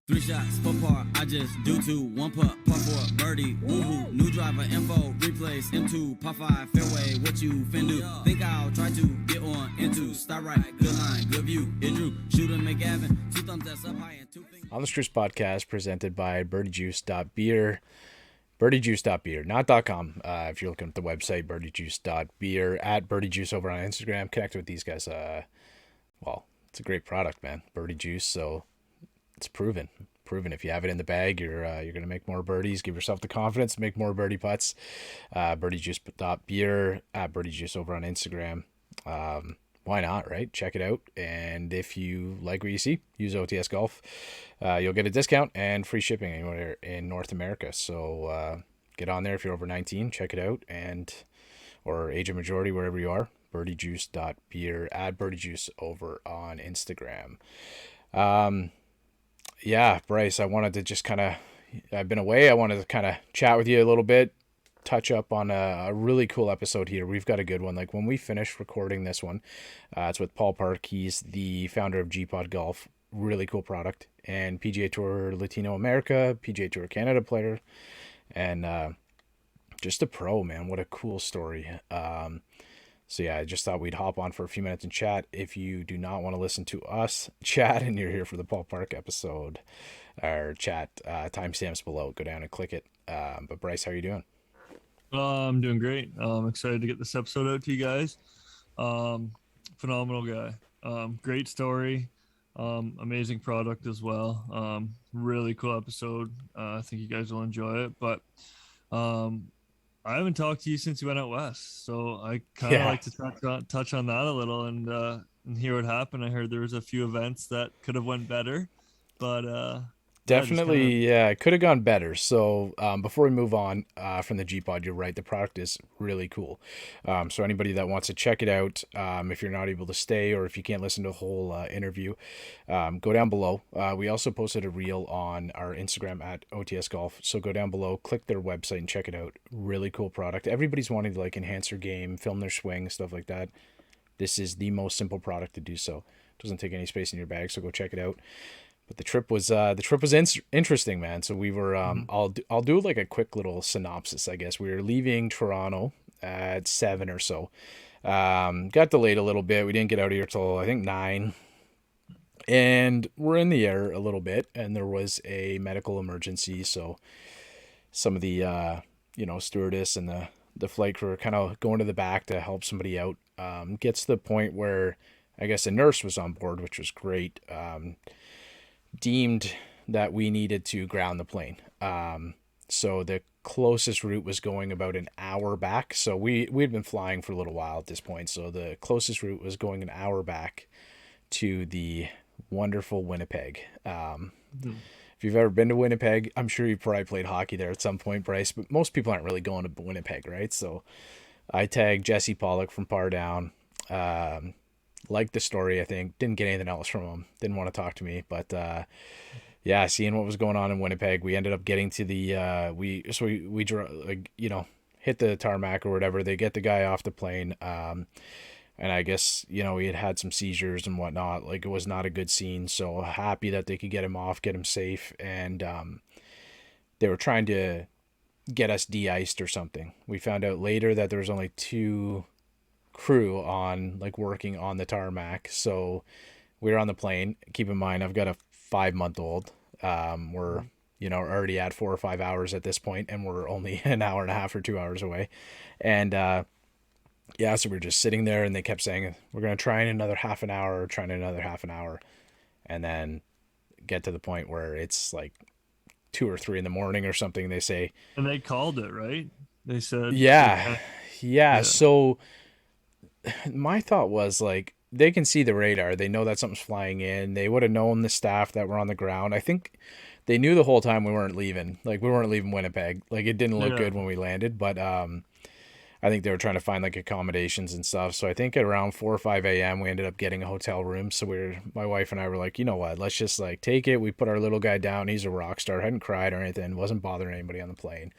Three shots, four par, I just do two. One putt, par four, birdie, woohoo. New driver, info, replace, M2, par five, fairway, what you fin do? Think I'll try to get on into. Start right, good line, good view. It drew, shoot and make Gavin. Two thumbs that's up high and two fingers. On the Struce podcast presented by birdiejuice.beer. birdiejuice.beer, not .com. If you're looking at the website, birdiejuice.beer, at birdiejuice over on Instagram. Connect with these guys. Well, it's a great product, man. Birdie Juice, so it's proven. If you have it in the bag, you're going to make more birdies. Give yourself the confidence to make more birdie putts. Birdiejuice.beer, at birdiejuice over on Instagram. Why not, right? Check it out. And if you like what you see, use OTS Golf. You'll get a discount and free shipping anywhere in North America. So get on there if you're over 19. Check it out, or age of majority, wherever you are. birdiejuice.beer, at birdiejuice over on Instagram. Yeah, Bryce, I wanted to just I've been away. I wanted to kind of chat with you a little bit, touch up on a really cool episode here. We've got a good one. Like when we finish recording this one, it's with Paul Park. He's the founder of GPOD Golf. Really cool product. And PGA Tour Latinoamerica, PGA Tour Canada player. And just a pro, man. What a cool story. So yeah, I just thought we'd hop on for a few minutes and chat. If you do not want to listen to us chat and you're here for the Paul Park episode or chat, timestamps below, go down and click it. But Bryce, how are you doing? I'm doing great. I'm excited to get this episode out to you guys. Phenomenal guy. Great story. Amazing product as well. Really cool episode. I think you guys will enjoy it. But I haven't talked to you since you went out west, so I kind of like to touch on that a little and hear what happened. I heard there was a few events that could have went better, but definitely, it could have gone better. So before we move on from the GPOD, you're right, the product is really cool. So anybody that wants to check it out, if you're not able to stay or if you can't listen to the whole interview, go down below. We also posted a reel on our Instagram at OTS Golf. So go down below, click their website and check it out. Really cool product. Everybody's wanting to enhance their game, film their swing, stuff like that. This is the most simple product to do so. It doesn't take any space in your bag, so go check it out. But the trip was interesting, man. So we were I'll do like a quick little synopsis, I guess. We were leaving Toronto at 7 or so. Got delayed a little bit. We didn't get out of here till I think 9. And we're in the air a little bit, and there was a medical emergency. So some of the stewardess and the flight crew were kind of going to the back to help somebody out. Gets to the point where I guess a nurse was on board, which was great. Deemed that we needed to ground the plane. So the closest route was going about an hour back. So we'd been flying for a little while at this point. So the closest route was going an hour back to the wonderful Winnipeg. If you've ever been to Winnipeg, I'm sure you probably played hockey there at some point, Bryce, but most people aren't really going to Winnipeg, right? So I tagged Jesse Pollock from Par Down. Liked the story, I think. Didn't get anything else from him. Didn't want to talk to me. But seeing what was going on in Winnipeg, we ended up getting to the we hit the tarmac or whatever. They get the guy off the plane. And I guess, he had some seizures and whatnot. Like, it was not a good scene. So happy that they could get him off, get him safe. And they were trying to get us de-iced or something. We found out later that there was only 2 crew on working on the tarmac. So we were on the plane. Keep in mind, I've got a 5-month-old. We're already at 4 or 5 hours at this point, and we're only an hour and a half or 2 hours away. And so we're just sitting there, and they kept saying we're going to try in another half an hour, and then get to the point where it's 2 or 3 in the morning or something. They say, and they called it, right? They said yeah. So my thought was they can see the radar. They know that something's flying in. They would have known the staff that were on the ground. I think they knew the whole time we weren't leaving. We weren't leaving Winnipeg. It didn't look good when we landed, but I think they were trying to find accommodations and stuff. So I think at around 4 or 5 a.m. we ended up getting a hotel room. So my wife and I were like, you know what, let's just take it. We put our little guy down. He's a rock star. Hadn't cried or anything. Wasn't bothering anybody on the plane.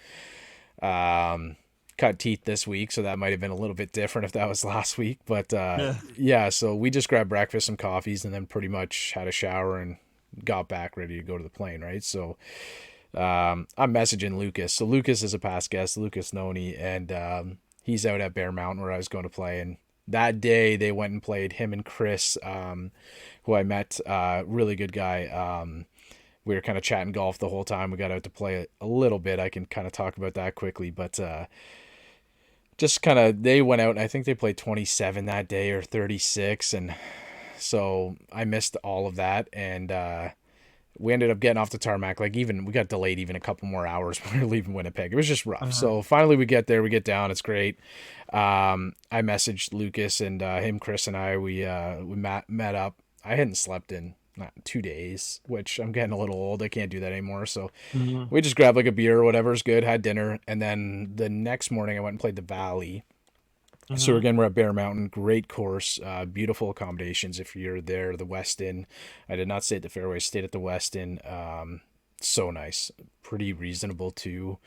Cut teeth this week, so that might have been a little bit different if that was last week. But so we just grabbed breakfast, some coffees, and then pretty much had a shower and got back ready to go to the plane, right? So I'm messaging Lucas. So Lucas is a past guest, Lucas Noni, and he's out at Bear Mountain where I was going to play. And that day they went and played, him and Chris, who I met, really good guy. We were kind of chatting golf the whole time. We got out to play a little bit. I can kind of talk about that quickly, but just kind of, they went out and I think they played 27 that day or 36. And so I missed all of that. And we ended up getting off the tarmac. Like, even we got delayed even a couple more hours when we were leaving Winnipeg. It was just rough. So finally we get there, we get down. It's great. I messaged Lucas and him, Chris, and we met up. I hadn't slept in 2 days, which I'm getting a little old. I can't do that anymore. So we just grabbed like a beer or whatever's good, had dinner. And then the next morning I went and played the Valley. So again, we're at Bear Mountain, great course, beautiful accommodations. If you're there, the Westin, I did not stay at the Fairway, stayed at the Westin. So nice, pretty reasonable too.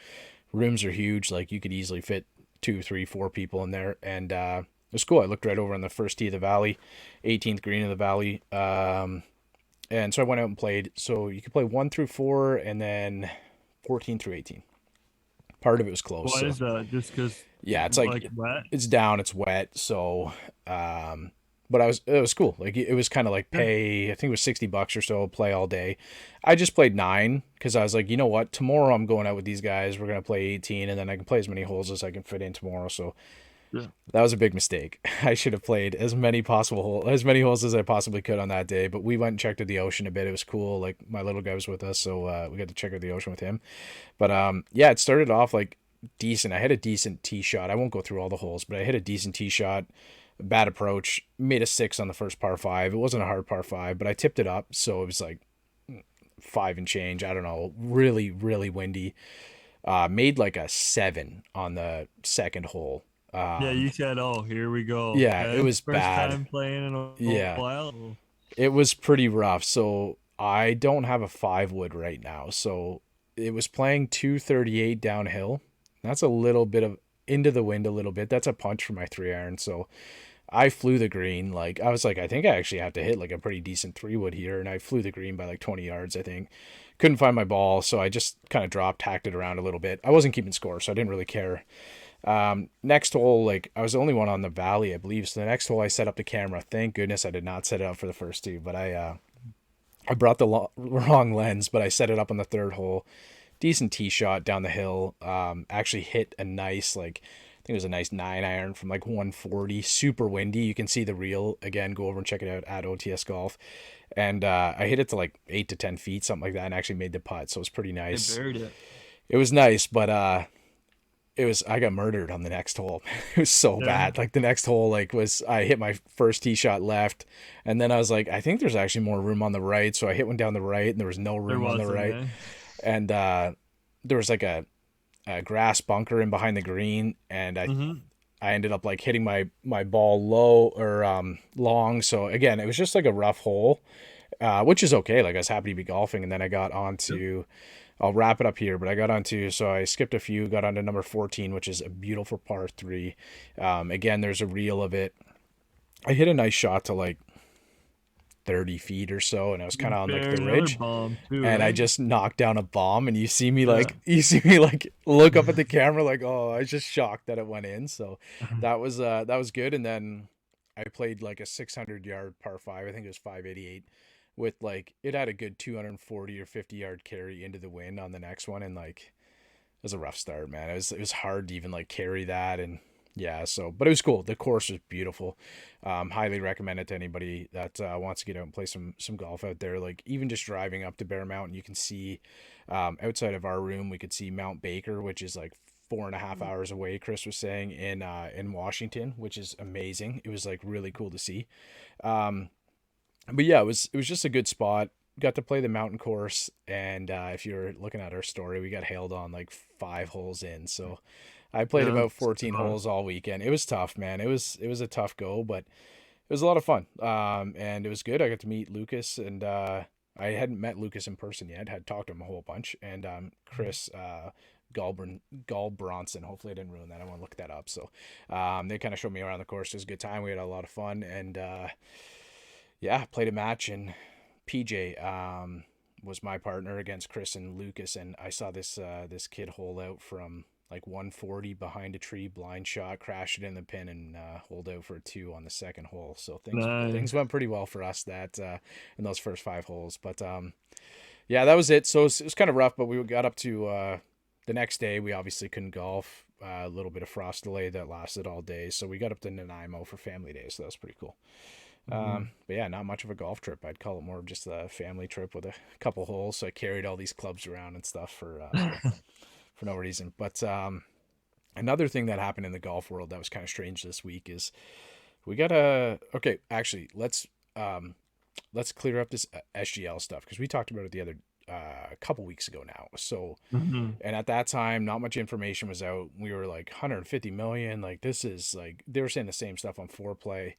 Rooms are huge. Like, you could easily fit 2, 3, 4 people in there. And it was cool. I looked right over on the first tee of the Valley, 18th green of the Valley. And so I went out and played. So you could play 1 through 4 and then 14 through 18. Part of it was close. Why is that? Just because? Yeah, it's like wet? It's down, it's wet. So, but it was cool. Like, it was kind of like pay, I think it was $60 or so, play all day. I just played 9 because I was like, you know what? Tomorrow I'm going out with these guys. We're going to play 18 and then I can play as many holes as I can fit in tomorrow. So that was a big mistake. I should have played as many holes as I possibly could on that day. But we went and checked out the ocean a bit. It was cool. Like, my little guy was with us, so we got to check out the ocean with him. But yeah, it started off like decent. I had a decent tee shot. I won't go through all the holes, but I hit a decent tee shot. Bad approach. Made a 6 on the first par 5. It wasn't a hard par 5, but I tipped it up, so it was like 5 and change. I don't know. Really, really windy. Made like a 7 on the second hole. Yeah, you said, "Oh, here we go." Yeah, Okay. it was First bad. time playing in a while. It was pretty rough. So I don't have a 5 wood right now. So it was playing 238 downhill. That's a little bit of into the wind a little bit. That's a punch for my 3 iron. So I flew the green. Like, I was like, I think I actually have to hit like a pretty decent 3 wood here. And I flew the green by like 20 yards, I think. Couldn't find my ball. So I just kind of hacked it around a little bit. I wasn't keeping score, so I didn't really care. Next hole, like, I was the only one on the Valley, I believe. So the next hole I set up the camera. Thank goodness I did not set it up for the first 2, but I brought the wrong lens, but I set it up on the 3rd hole. Decent tee shot down the hill. Actually hit a nice, like, I think it was a nice 9 iron from like 140. Super windy. You can see the reel again. Go over and check it out at OTS Golf. And I hit it to like 8 to 10 feet, something like that, and actually made the putt. So it was pretty nice. They buried it. It was nice, but I got murdered on the next hole. It was so bad. Like, the next hole, like, I hit my first tee shot left, and then I was like, I think there's actually more room on the right. So I hit one down the right, and there was no room on the right. And there was like a grass bunker in behind the green, and I ended up like hitting my ball low or long. So again, it was just like a rough hole, which is okay. Like, I was happy to be golfing, and then I got onto. I'll wrap it up here, but I got onto, so I skipped a few, got onto number 14, which is a beautiful par 3. Again, there's a reel of it. I hit a nice shot to like 30 feet or so, and I was kind of on like the ridge, and I just knocked down a bomb, and you see me like look up at the camera like, oh, I was just shocked that it went in. So that was good. And then I played like a 600-yard par 5. I think it was 588. With like, it had a good 240 or 50 yard carry into the wind on the next one, and like, it was a rough start, man. It was hard to even like carry that, and yeah, so, but it was cool. The course was beautiful. Highly recommend it to anybody that wants to get out and play some golf out there. Like, even just driving up to Bear Mountain, you can see outside of our room, we could see Mount Baker, which is like 4.5 hours away, Chris was saying, in Washington, which is amazing. It was like really cool to see. But yeah, it was just a good spot. Got to play the mountain course, and if you're looking at our story, we got hailed on like 5 holes in. So I played about 14 holes all weekend. It was tough, man. It was a tough go, but it was a lot of fun. And it was good. I got to meet Lucas, and I hadn't met Lucas in person yet. Had talked to him a whole bunch, and Chris Galbronson. Hopefully I didn't ruin that. I want to look that up. So they kind of showed me around the course. It was a good time. We had a lot of fun, and yeah, played a match in PJ was my partner against Chris and Lucas, and I saw this kid hole out from like 140 behind a tree, blind shot, crashed it in the pin, and holed out for a 2 on the second hole. So things went pretty well for us that in those first 5 holes. But yeah, that was it. So it was kind of rough, but we got up to the next day. We obviously couldn't golf. A little bit of frost delay that lasted all day, so we got up to Nanaimo for family day. So that was pretty cool. But yeah, not much of a golf trip. I'd call it more of just a family trip with a couple holes. So I carried all these clubs around and stuff for no reason. But another thing that happened in the golf world that was kind of strange this week is we got okay, actually, let's clear up this SGL stuff, because we talked about it the other a couple weeks ago now. So and at that time, not much information was out. We were like 150 million. Like, this is like, they were saying the same stuff on Foreplay.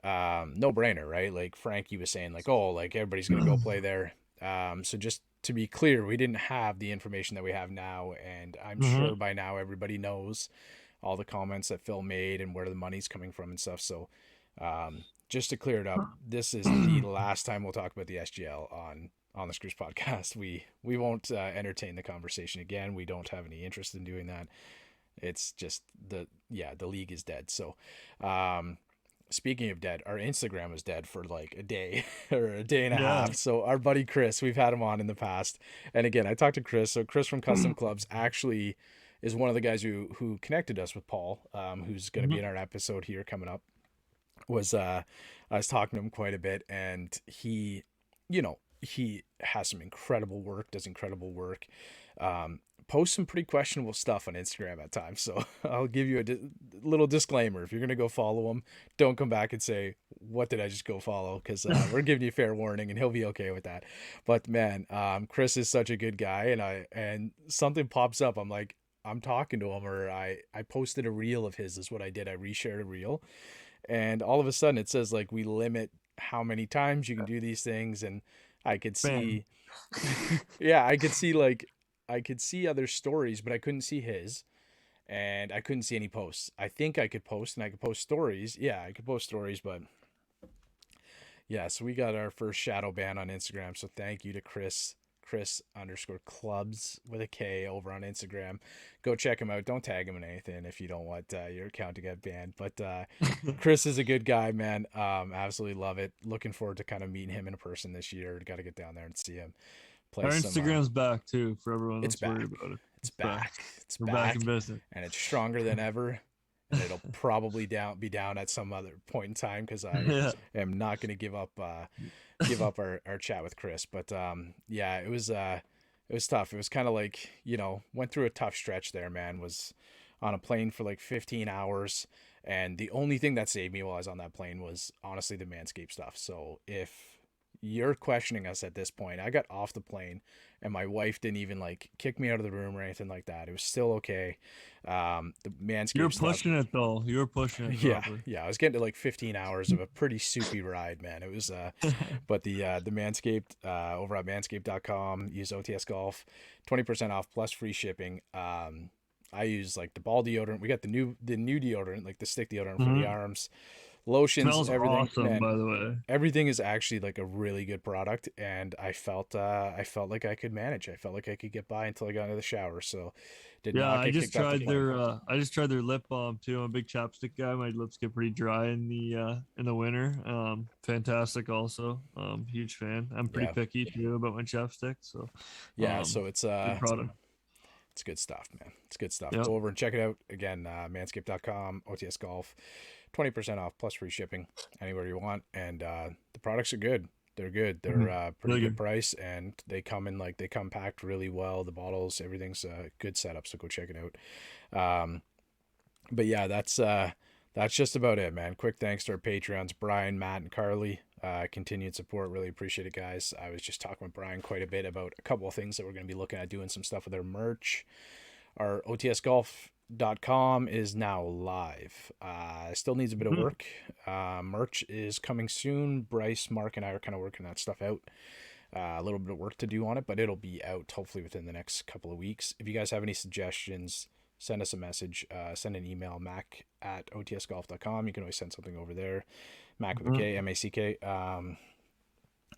No brainer, right? Like Frankie was saying, like, oh, like everybody's gonna go play there. So just to be clear, we didn't have the information that we have now, and I'm sure by now everybody knows all the comments that Phil made and where the money's coming from and stuff. So just to clear it up, this is the last time we'll talk about the SGL on the Screws podcast. We won't entertain the conversation again. We don't have any interest in doing that. It's just the league is dead. So speaking of dead, our Instagram was dead for like a day or a day and a half. So our buddy Chris, we've had him on in the past. And again, I talked to Chris. So Chris from Custom Clubs actually is one of the guys who connected us with Paul, who's going to be in our episode here coming up. I was talking to him quite a bit, and he has some incredible work, does incredible work. Post some pretty questionable stuff on Instagram at times. So I'll give you a little disclaimer. If you're going to go follow him, don't come back and say, what did I just go follow? Because we're giving you fair warning, and he'll be okay with that. But man, Chris is such a good guy, and something pops up. I'm talking to him, or I posted a reel of his, is what I did. I reshared a reel, and all of a sudden it says like, we limit how many times you can do these things. And I could see, I could see other stories, but I couldn't see his, and I couldn't see any posts. I think I could post, and I could post stories. Yeah, I could post stories, but yeah, so we got our first shadow ban on Instagram. So thank you to Chris _clubs with a K over on Instagram. Go check him out. Don't tag him in anything if you don't want your account to get banned. But Chris is a good guy, man. Absolutely love it. Looking forward to kind of meeting him in person this year. Got to get down there and see him. Our Instagram's back too, for everyone that's worried about it. It's back. We're back in business, and it's stronger than ever. And it'll probably be down at some other point in time, because I am not going to give up our chat with Chris. But yeah, it was tough. It was kind of like, went through a tough stretch there, man. Was on a plane for like 15 hours, and the only thing that saved me while I was on that plane was honestly the Manscaped stuff. So if you're questioning us at this point, I got off the plane and my wife didn't even like kick me out of the room or anything like that. It was still okay. The Manscaped You're pushing it though. You're pushing it. Yeah. I was getting to like 15 hours of a pretty soupy ride, man. It was but the Manscaped over at manscaped.com, use OTS Golf, 20% off plus free shipping. I use like the ball deodorant. We got the new deodorant, like the stick deodorant for the arms. Lotions, smells everything. Awesome, man, by the way. Everything is actually like a really good product, and I felt like I could manage. I felt like I could get by until I got into the shower. So I just tried their lip balm too. I'm a big chapstick guy. My lips get pretty dry in the winter. Fantastic also. Huge fan. I'm pretty picky too about my chapstick. So so it's good product. It's good stuff, man. It's good stuff. Yep. Go over and check it out. Again, manscaped.com, OTS Golf, 20% off plus free shipping anywhere you want. And the products are good. They're good. They're pretty good price, and they come packed really well. The bottles, everything's a good setup. So go check it out. But yeah, that's just about it, man. Quick thanks to our Patreons, Brian, Matt, and Carly. Continued support. Really appreciate it, guys. I was just talking with Brian quite a bit about a couple of things that we're going to be looking at, doing some stuff with our merch. Our OTSGolf.com is now live. Still needs a bit of work. Merch is coming soon. Bryce, Mark, and I are kind of working that stuff out. A little bit of work to do on it, but it'll be out hopefully within the next couple of weeks. If you guys have any suggestions, send us a message. Send an email, mac@otsgolf.com. You can always send something over there. Mac with a K, M-A-C-K.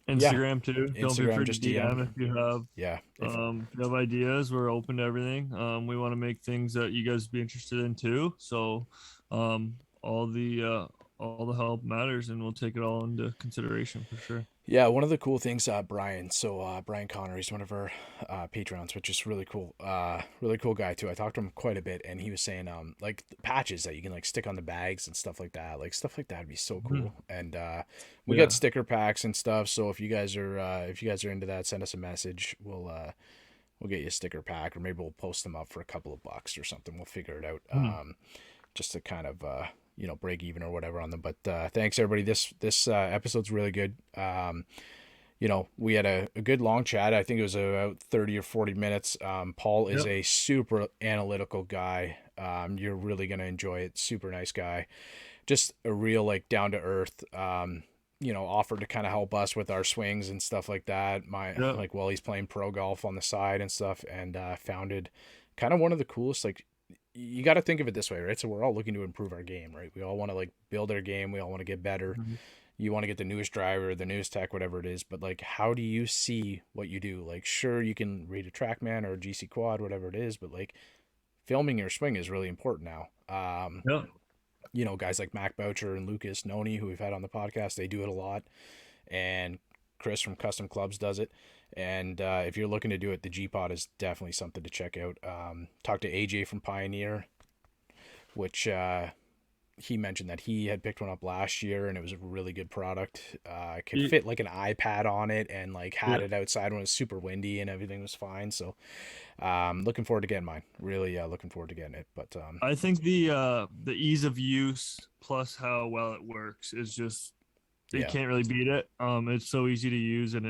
Yeah, Instagram too. Don't be Instagram, afraid to just DM DM. if you have Yeah, if you have ideas. We're open to everything. We want to make things that you guys be interested in too. So um, all the uh, all the help matters, and we'll take it all into consideration for sure. yeah. One of the cool things, Brian. So Brian Connor, he's one of our patrons, which is really cool. Really cool guy too. I talked to him quite a bit, and he was saying like patches that you can like stick on the bags and stuff like that. Like stuff like that would be so Mhm. cool. And we got Yeah. sticker packs and stuff. So if you guys are into that, send us a message. We'll get you a sticker pack, or maybe we'll post them up for a couple of bucks or something. We'll figure it out. Mhm. Just to kind of break even or whatever on them. But thanks everybody. This episode's really good. We had a good long chat. I think it was about 30 or 40 minutes. Paul is Yep. a super analytical guy. You're really gonna enjoy it. Super nice guy. Just a real like down to earth. Offered to kind of help us with our swings and stuff like that. Yep. Like while he's playing pro golf on the side and stuff, and founded kind of one of the coolest like you got to think of it this way, right? So we're all looking to improve our game, right? We all want to like build our game. We all want to get better. Mhm. You want to get the newest driver, the newest tech, whatever it is. But like, how do you see what you do? Like, sure, you can read a TrackMan or a GC Quad, whatever it is, but like filming your swing is really important now. Yep. Guys like Mac Boucher and Lucas Noni, who we've had on the podcast, they do it a lot. And Chris from Custom Clubs does it. And if you're looking to do it, the GPOD is definitely something to check out. Talk to AJ from Pioneer, which he mentioned that he had picked one up last year and it was a really good product. Could Ye- fit like an iPad on it and like had Yeah. it outside when it was super windy and everything was fine. So looking forward to getting mine. Really looking forward to getting it. But I think the ease of use plus how well it works is just you yeah. can't really beat it. It's so easy to use and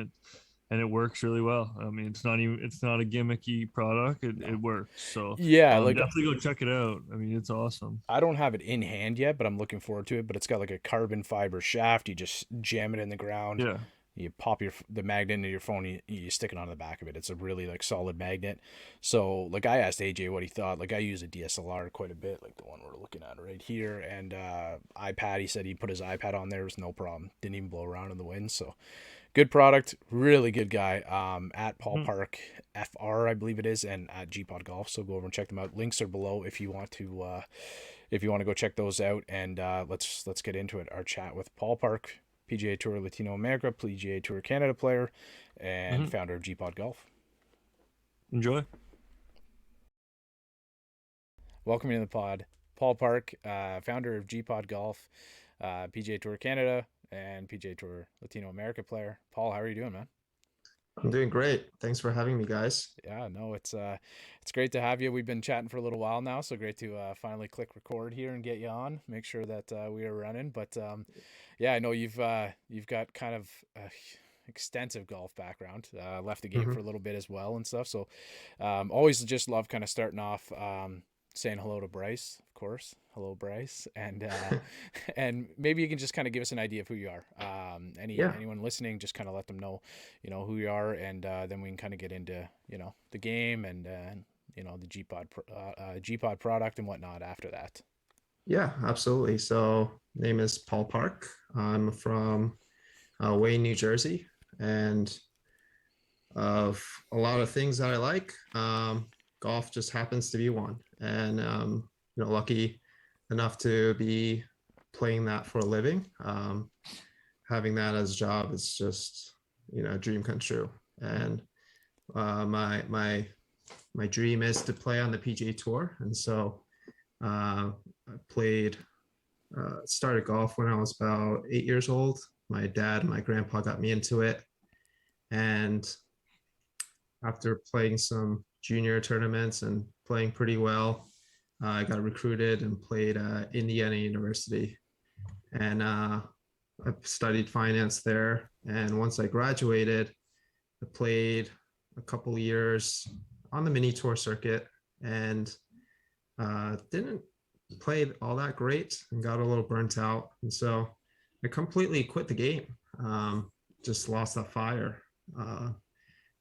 it works really well. I mean, it's not a gimmicky product. It No. it works. So Yeah, like definitely go check it out. I mean, it's awesome. I don't have it in hand yet, but I'm looking forward to it. But it's got like a carbon fiber shaft. You just jam it in the ground. Yeah. You pop the magnet into your phone. You stick it on the back of it. It's a really like solid magnet. So like I asked AJ what he thought. Like I use a DSLR quite a bit, like the one we're looking at right here, and iPad. He said he put his iPad on there. It was no problem. Didn't even blow around in the wind. So good product. Really good guy. At Paul Mhm. Park FR, I believe it is, and at GPOD Golf. So go over and check them out. Links are below if you want to. If you want to go check those out, and let's get into it. Our chat with Paul Park, PGA Tour Latinoamerica, PGA Tour Canada player, and Mhm. founder of GPOD Golf. Enjoy. Welcome to the pod, Paul Park, founder of GPOD Golf, PGA Tour Canada, and PGA Tour Latinoamerica player. Paul, how are you doing, man? I'm doing great. Thanks for having me, guys. Yeah, no, it's great to have you. We've been chatting for a little while now, so great to finally click record here and get you on. Make sure that we are running. But yeah, I know you've got kind of a extensive golf background. Left the game hmm for a little bit as well and stuff. So always just love kind of starting off saying hello to Bryce, of course. Hello, Bryce, and and maybe you can just kind of give us an idea of who you are. Yeah, Anyone listening, just kind of let them know, who you are, and then we can kind of get into the game and the GPOD product and whatnot after that. yeah, absolutely. So, name is Paul Park. I'm from Wayne, New Jersey, and of a lot of things that I like, golf just happens to be one. And lucky enough to be playing that for a living. Having that as a job is just a dream come true. And my dream is to play on the PGA Tour, and so I played started golf when I was about 8 years old. My dad and my grandpa got me into it, and after playing some junior tournaments and playing pretty well, I got recruited and played at Indiana University, and I studied finance there. And once I graduated, I played a couple years on the mini tour circuit and didn't play all that great and got a little burnt out. And so I completely quit the game, just lost that fire.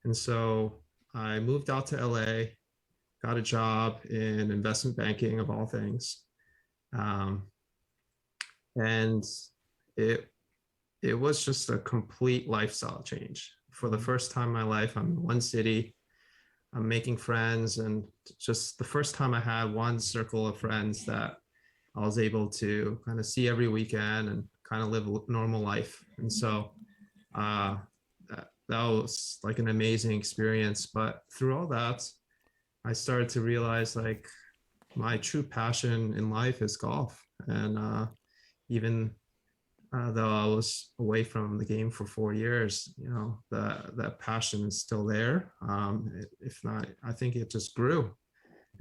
And so I moved out to LA, got a job in investment banking of all things. And it it was just a complete lifestyle change. For the first time in my life, I'm in one city, I'm making friends, and just the first time I had one circle of friends that I was able to kind of see every weekend and kind of live a normal life. And so that was like an amazing experience. But through all that, I started to realize like my true passion in life is golf. And even though I was away from the game for 4 years, you know, that passion is still there. If not, I think it just grew.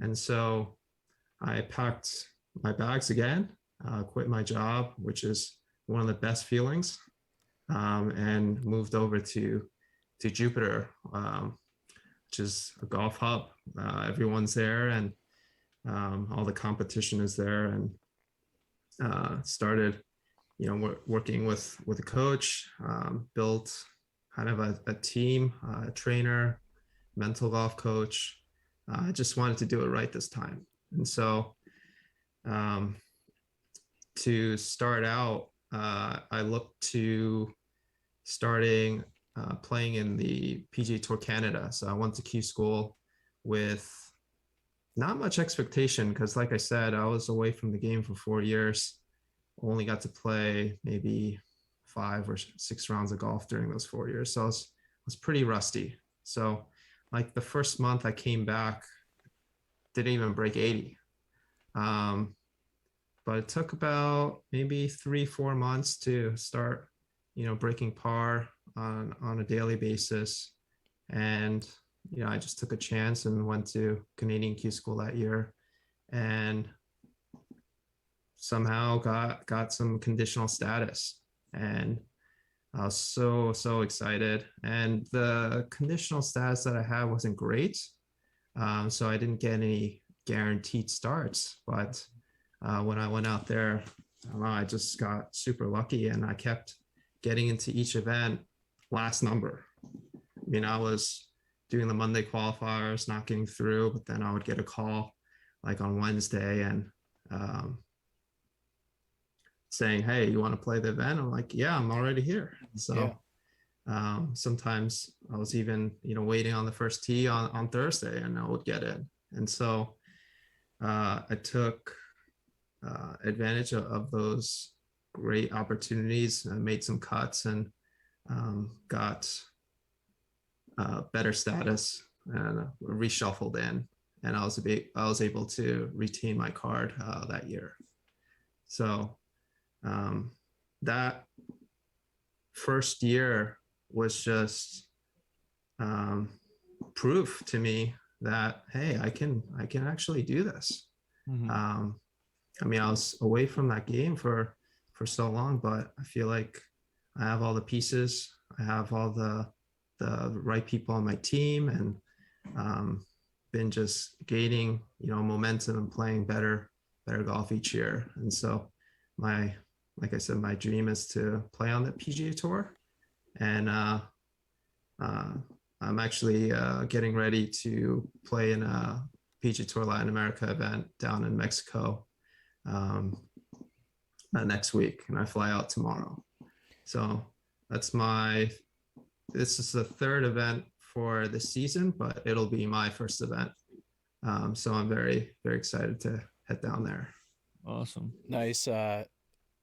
And so I packed my bags again, quit my job, which is one of the best feelings, and moved over to Jupiter, which is a golf hub. Everyone's there, and all the competition is there, and started, you know, working with a coach, built kind of a team, a trainer, mental golf coach. I just wanted to do it right this time. And so to start out, I looked to starting playing in the PGA Tour Canada. So I went to Q school with not much expectation because, like I said, I was away from the game for 4 years. Only got to play maybe 5 or 6 rounds of golf during those 4 years. So I was pretty rusty. So like the first month I came back, didn't even break 80. But it took about maybe 3-4 months to start, you know, breaking par on a daily basis. And, you know, I just took a chance and went to Canadian Q school that year, and somehow got some conditional status. And I was so excited. And the conditional status that I had wasn't great. So I didn't get any guaranteed starts. But when I went out there, I just got super lucky, and I kept getting into each event last number. I mean, I was doing the Monday qualifiers, not getting through, but then I would get a call like on Wednesday and saying, hey, you want to play the event? I'm like, yeah, I'm already here. So sometimes I was even, you know, waiting on the first tee on Thursday, and I would get in. And so I took advantage of those great opportunities, and made some cuts, and got better status, and reshuffled in, and I was able to retain my card that year. So that first year was just proof to me that, hey, I can actually do this. Mm-hmm. I mean, I was away from that game for so long, but I feel like I have all the pieces. I have all the right people on my team, and been just gaining, you know, momentum and playing better golf each year. And so like I said, my dream is to play on the PGA Tour, and I'm actually getting ready to play in a PGA Tour Latin America event down in Mexico next week, and I fly out tomorrow. So this is the third event for the season, but it'll be my first event. So I'm very, very excited to head down there. Awesome. Nice.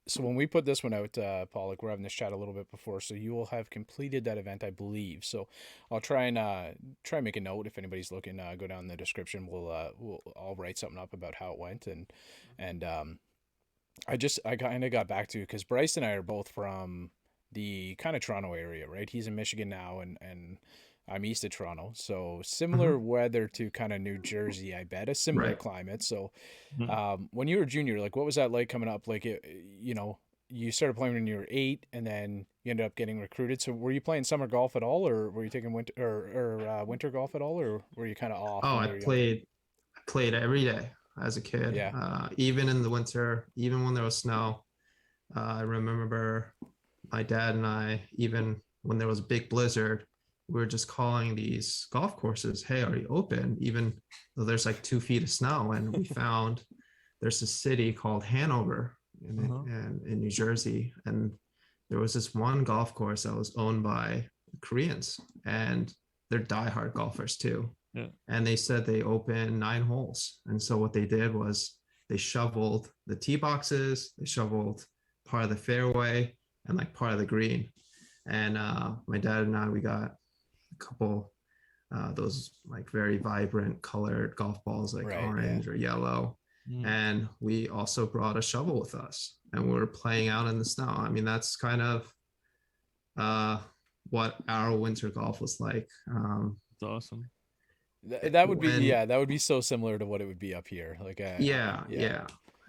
So when we put this one out, Paul, like we're having this chat a little bit before, so you will have completed that event, I believe. So I'll try and make a note if anybody's looking. Go down in the description. I'll write something up about how it went, and I kind of got back to, because Bryce and I are both from the kind of Toronto area, right? He's in Michigan now, and I'm east of Toronto, so similar weather to kind of New Jersey, I bet, a similar climate. So when you were a junior, like what was that like coming up? Like, you know, you started playing when you were 8, and then you ended up getting recruited. So were you playing summer golf at all, or were you taking winter golf at all, or were you kind of off? Oh, I played every day as a kid. Yeah. Even in the winter, even when there was snow. I remember my dad and I, even when there was a big blizzard, we were just calling these golf courses, hey, are you open? Even though there's like 2 feet of snow. And we found there's a city called Hanover in New Jersey. And there was this one golf course that was owned by Koreans, and they're diehard golfers too. Yeah. And they said they opened 9 holes. And so what they did was they shoveled the tee boxes, they shoveled part of the fairway and like part of the green. And my dad and I, we got a couple those like very vibrant colored golf balls, like orange or yellow. And we also brought a shovel with us, and we were playing out in the snow. I mean, that's kind of what our winter golf was like. It's awesome. That would be that would be so similar to what it would be up here. Like yeah.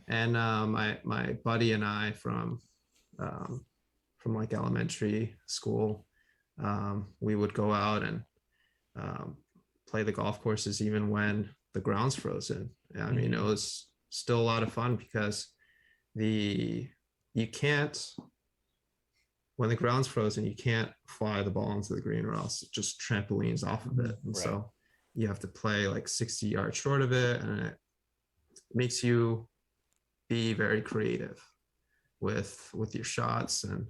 And my buddy and I from like elementary school, we would go out and play the golf courses even when the ground's frozen. I mean, it was still a lot of fun because you can't, when the ground's frozen, you can't fly the ball into the green, or else it just trampolines off of it. And so you have to play like 60 yards short of it, and it makes you be very creative with your shots and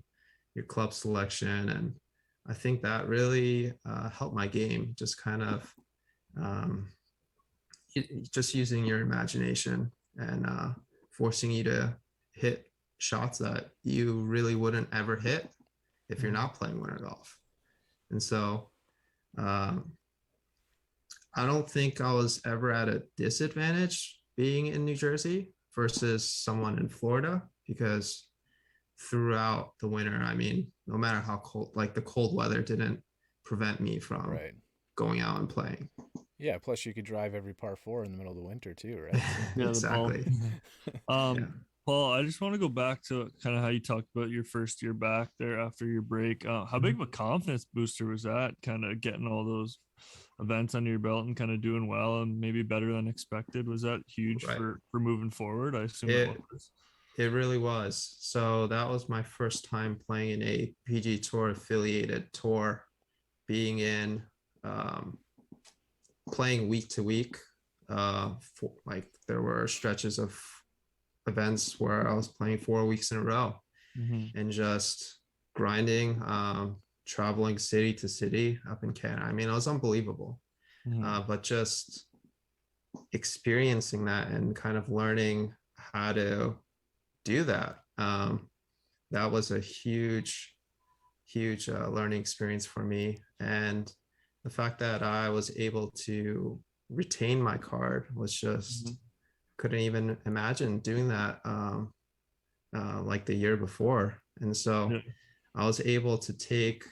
your club selection. And I think that really helped my game, just kind of just using your imagination and forcing you to hit shots that you really wouldn't ever hit if you're not playing winter golf. And so I don't think I was ever at a disadvantage being in New Jersey versus someone in Florida, because throughout the winter, I mean, no matter how cold, like the cold weather didn't prevent me from going out and playing. Yeah, plus you could drive every par 4 in the middle of the winter too, right? Yeah, exactly. Paul, I just want to go back to kind of how you talked about your first year back there after your break. How big of a confidence booster was that, kind of getting all those events under your belt and kind of doing well and maybe better than expected? Was that huge for moving forward? I assume it was. It really was. So that was my first time playing in a PGA Tour affiliated tour, being in playing week to week. Like there were stretches of events where I was playing 4 weeks in a row and just grinding, traveling city to city up in Canada. I mean, it was unbelievable. But just experiencing that and kind of learning how to do that, that was a huge learning experience for me. And the fact that I was able to retain my card was just couldn't even imagine doing that like the year before. And so I was able to take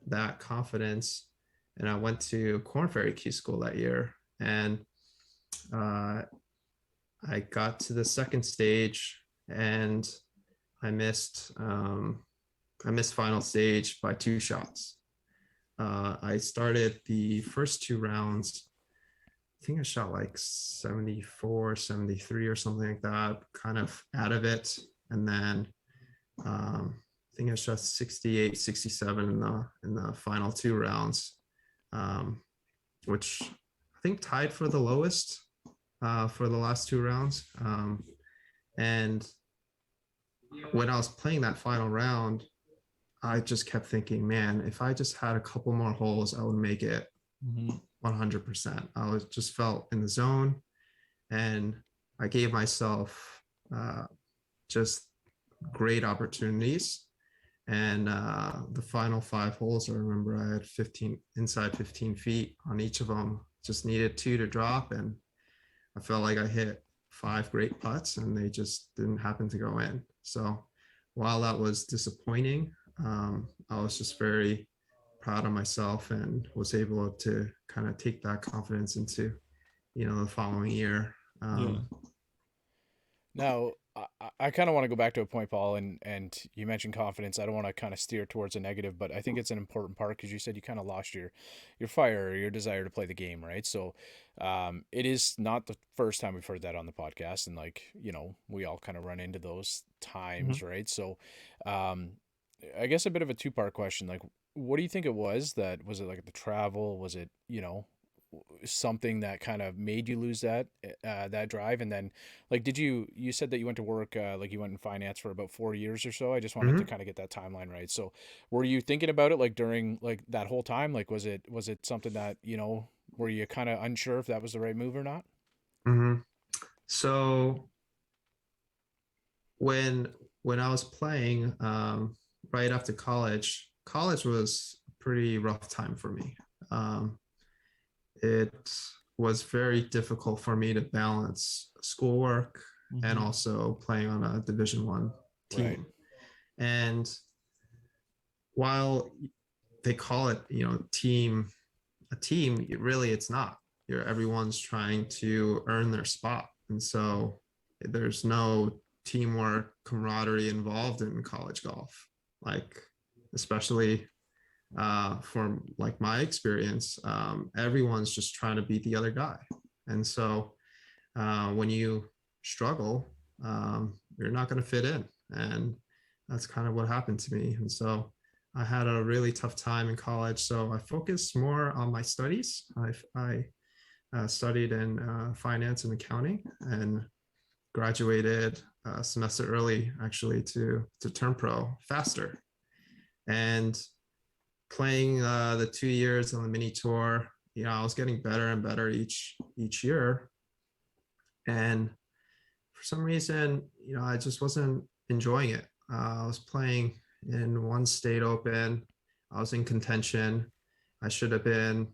that confidence, and I went to Corn Ferry Q School that year, and I got to the second stage, and I missed final stage by 2 shots. I started the first 2 rounds, I think I shot like 74, 73 or something like that, kind of out of it. And then I think I shot 68, 67 in the final 2 rounds, which I think tied for the lowest for the last 2 rounds. And when I was playing that final round, I just kept thinking, man, if I just had a couple more holes, I would make it 100%. I just felt in the zone, and I gave myself just great opportunities. And the final 5 holes, I remember I had 15 feet on each of them, just needed 2 to drop. And I felt like I hit 5 great putts, and they just didn't happen to go in. So while that was disappointing, I was just very proud of myself and was able to kind of take that confidence into, the following year. Now, I kind of want to go back to a point, Paul, and you mentioned confidence. I don't want to kind of steer towards a negative, but I think it's an important part, because you said you kind of lost your fire, or your desire to play the game, right? So it is not the first time we've heard that on the podcast, and we all kind of run into those times, right? So I guess a bit of a 2-part question. Like, what do you think it was? Was it like the travel? Was it, something that kind of made you lose that drive? And then, like, you said that you went to work, like you went in finance for about 4 years or so. I just wanted to kind of get that timeline right. So were you thinking about it like during like that whole time? Like, was it something that, were you kind of unsure if that was the right move or not? Mm-hmm. So when I was playing, right after college was a pretty rough time for me. It was very difficult for me to balance schoolwork and also playing on a Division 1 team. Right. And while they call it, a team, really it's not. Everyone's trying to earn their spot. And so there's no teamwork, camaraderie involved in college golf. Like, especially from like my experience, everyone's just trying to beat the other guy. And so when you struggle, you're not going to fit in. And that's kind of what happened to me. And so I had a really tough time in college. So I focused more on my studies. I studied in finance and accounting and graduated a semester early, actually, to turn pro faster. And playing the 2 years on the mini tour, I was getting better and better each year. And for some reason, I just wasn't enjoying it. I was playing in one state open. I was in contention. It should have been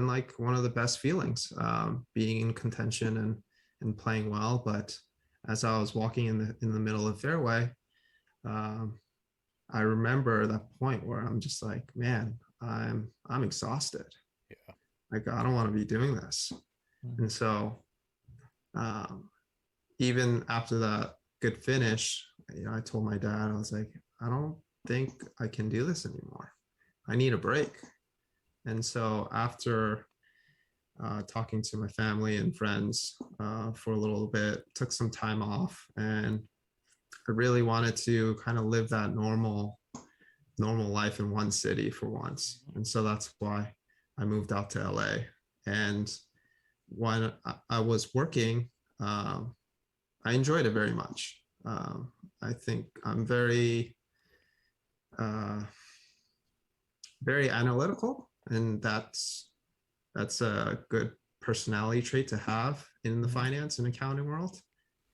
like one of the best feelings, being in contention and playing well. But as I was walking in the middle of the fairway, I remember that point where I'm just like, man, I'm exhausted. Yeah. Like, I don't want to be doing this. And so even after that good finish, I told my dad, I was like, I don't think I can do this anymore. I need a break. And so after talking to my family and friends for a little bit, took some time off, and I really wanted to kind of live that normal life in one city for once. And so that's why I moved out to LA. And when I was working, I enjoyed it very much. I think I'm very, very analytical, and that's a good personality trait to have in the finance and accounting world.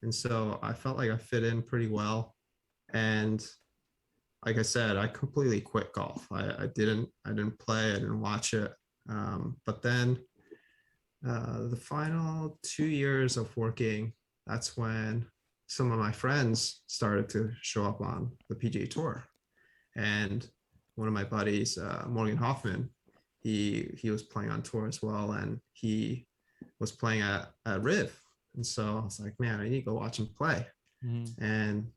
And so I felt like I fit in pretty well. And like I said, I completely quit golf. I didn't play, I didn't watch it. But then the final 2 years of working, that's when some of my friends started to show up on the PGA Tour. And one of my buddies, Morgan Hoffman, he was playing on tour as well, and he was playing at Riv. And so I was like, man, I need to go watch him play. And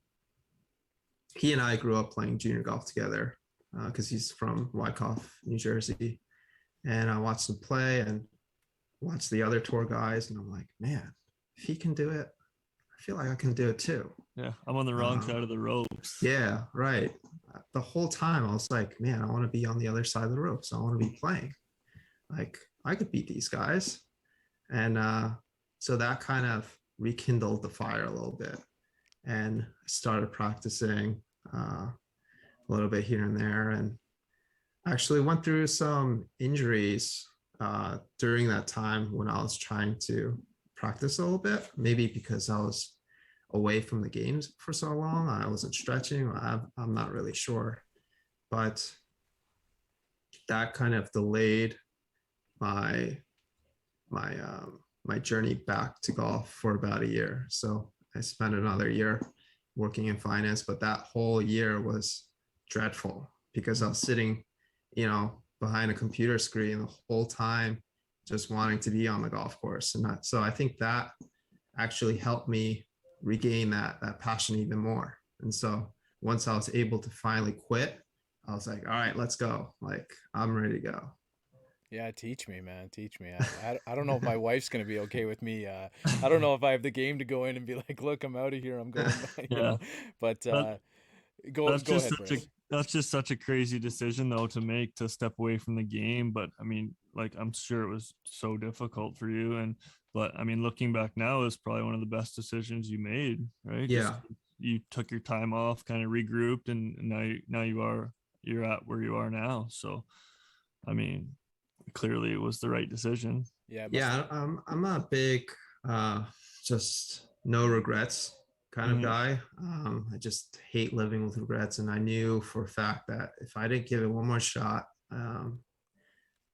he and I grew up playing junior golf together because he's from Wyckoff, New Jersey. And I watched him play and watched the other tour guys, and I'm like, man, if he can do it, I feel like I can do it too. Yeah, I'm on the wrong side of the ropes. Yeah, right. The whole time I was like, man, I want to be on the other side of the ropes. I want to be playing. Like, I could beat these guys. And so that kind of rekindled the fire a little bit. And I started practicing a little bit here and there. And actually went through some injuries during that time when I was trying to practice a little bit, maybe because I was away from the games for so long. I wasn't stretching. I'm not really sure, but that kind of delayed my journey back to golf for about a year. So I spent another year working in finance, but that whole year was dreadful because I was sitting, behind a computer screen the whole time, just wanting to be on the golf course. And so I think that actually helped me regain that passion even more. And so once I was able to finally quit, I was like, all right, let's go. Like, I'm ready to go. Yeah, teach me, man. Teach me. I don't know if my wife's gonna be okay with me. I don't know if I have the game to go in and be like, look, I'm out of here. I'm going. Yeah. But That, go that's just ahead, such a Bryce. that's just such a crazy decision though to make, to step away from the game. But I mean, like, I'm sure it was so difficult for you. But I mean, looking back now, is probably one of the best decisions you made, right? Just Yeah. you took your time off, kind of regrouped, and now you're at where you are now. So I mean, clearly it was the right decision. Yeah, it Yeah, I'm a big just no regrets kind of Mhm. guy. I just hate living with regrets, and I knew for a fact that if I didn't give it one more shot,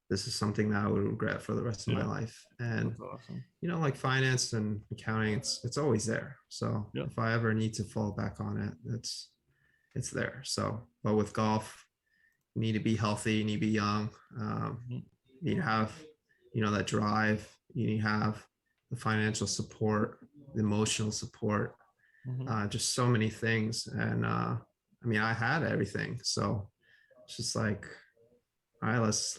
this is something that I would regret for the rest of my Yeah, life. And that's awesome. like finance and accounting, it's always there. So Yeah. if I ever need to fall back on it, it's there. So, but with golf, you need to be healthy, you need to be young, Mhm. you need to have, that drive, you need to have the financial support, the emotional support, Mhm. just so many things. And I mean, I had everything. So it's just like, all right, let's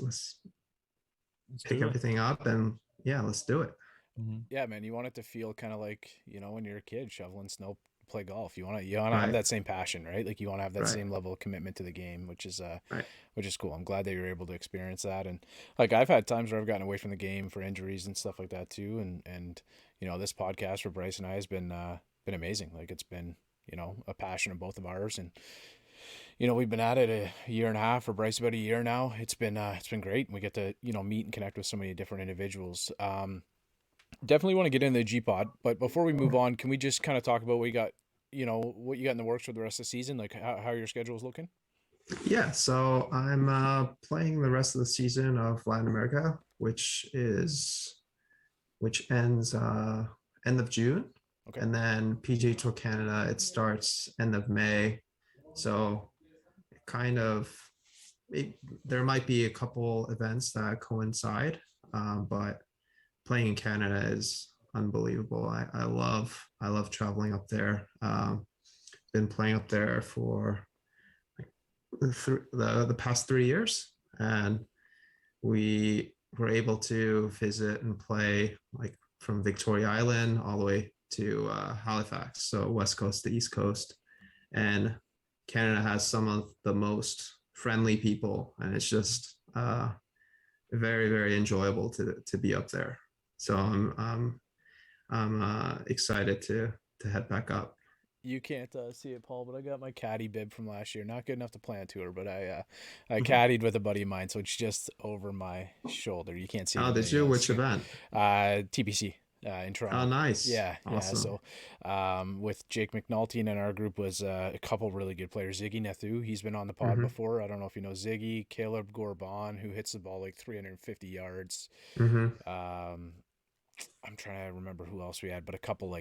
Let's pick do it. everything up and yeah, let's do it. Mhm. yeah, man, you want it to feel kind of like, when you're a kid shoveling snow, play golf. You want to have Right, that same passion, right? Like you want to have that right, same level of commitment to the game, which is right. cool. I'm glad that you're able to experience that. And like I've had times where I've gotten away from the game for injuries and stuff like that too. And this podcast for Bryce and I has been amazing. Like it's been, a passion of both of ours. And we've been at it a year and a half, for Bryce about a year now. It's been great. We get to, meet and connect with so many different individuals. Definitely want to get into the GPOD, but before we move on, can we just kind of talk about what you got in the works for the rest of the season, like how your schedule is looking? Yeah, so I'm playing the rest of the season of Latinoamerica, which ends end of June, Okay. and then PGA Tour Canada, it starts end of May. So it kind of it, there might be a couple events that coincide, but playing in Canada is unbelievable. I love traveling up there. Been playing up there for the past 3 years, and we were able to visit and play like from Victoria Island all the way to Halifax, so west coast to east coast. And Canada has some of the most friendly people, and it's just very very enjoyable to be up there. So I'm excited to head back up. You can't see it, Paul, but I got my caddy bib from last year. Not good enough to play on tour, but I caddied with a buddy of mine, so it's just over my shoulder. You can't see it Oh, on did the you? Which screen. event? TPC in Oh, Toronto. nice. Yeah. Awesome. So, with Jake McNulty and in our group was a couple really good players. Ziggy Nethu, he's been on the pod Mm-hmm. before. I don't know if you know Ziggy. Caleb Gorbon, who hits the ball like 350 yards. Mm-hmm. Um, I'm trying to remember who else we had, but a couple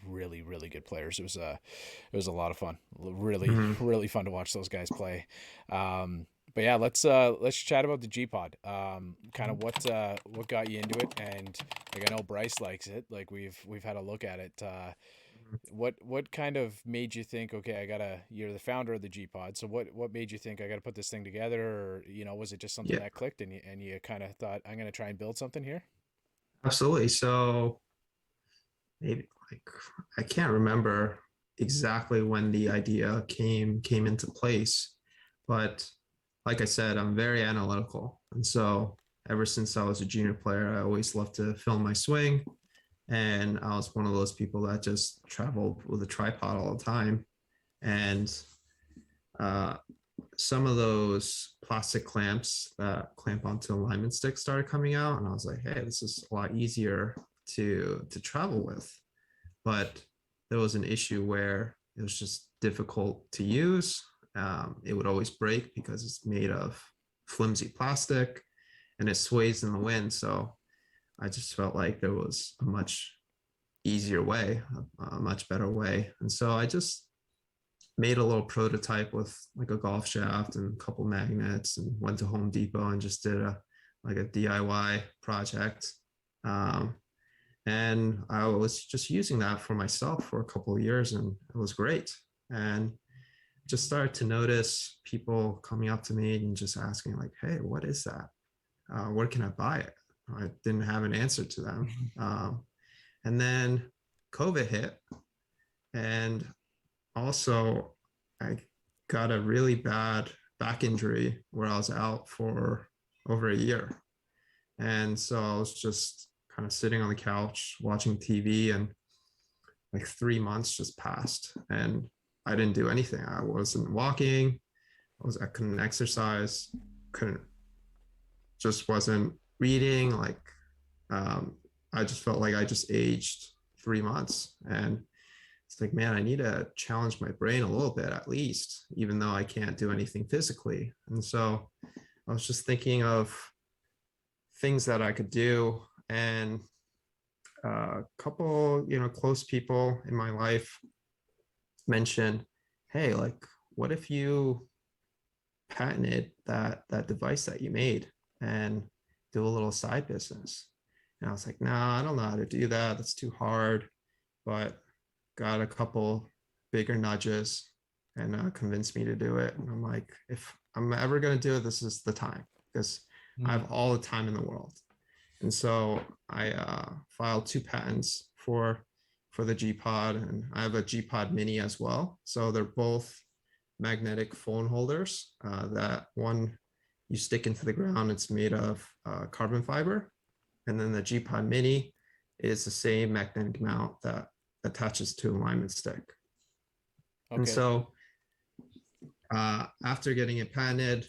really really good players. It was a lot of fun. Really Mm-hmm. really fun to watch those guys play. But yeah, let's chat about the GPOD. Kind of what got you into it, and like I know Bryce likes it. Like we've had a look at it. What kind of made you think, okay, you're the founder of the GPOD, so what made you think I got to put this thing together, or was it just something Yeah, that clicked and you kind of thought I'm gonna try and build something here? absolutely. So maybe like I can't remember exactly when the idea came into place, but like I said, I'm very analytical, and so ever since I was a junior player, I always loved to film my swing, and I was one of those people that just traveled with a tripod all the time, and uh, some of those plastic clamps that clamp onto alignment sticks started coming out, and I was like, hey, this is a lot easier to travel with. But there was an issue where it was just difficult to use. It would always break because it's made of flimsy plastic and it sways in the wind. So I just felt like there was a much easier way, a much better way. And so I just made a little prototype with like a golf shaft and a couple magnets, and went to Home Depot and just did a DIY project. Um, and I was just using that for myself for a couple of years, and it was great. And just started to notice people coming up to me and just asking like, hey, what is that? Where can I buy it? I didn't have an answer to them. And then COVID hit, and also I got a really bad back injury where I was out for over a year. And so I was just kind of sitting on the couch watching TV, and like 3 months just passed and I didn't do anything. I wasn't walking. I couldn't exercise, wasn't reading. Like, I just felt like I just aged 3 months. And it's like, man, I need to challenge my brain a little bit at least, even though I can't do anything physically. And so I was just thinking of things that I could do. And a couple, close people in my life mentioned, hey, like, what if you patented that device that you made and do a little side business? And I was like, nah, I don't know how to do that. That's too hard. But got a couple bigger nudges and convinced me to do it. And I'm like, if I'm ever going to do it, this is the time, because I have all the time in the world. And so I filed 2 patents for the GPOD, and I have a GPOD Mini as well. So they're both magnetic phone holders. That one you stick into the ground, it's made of carbon fiber. And then the GPOD Mini is the same magnetic mount that attaches to a alignment stick. Okay. And so after getting it patented,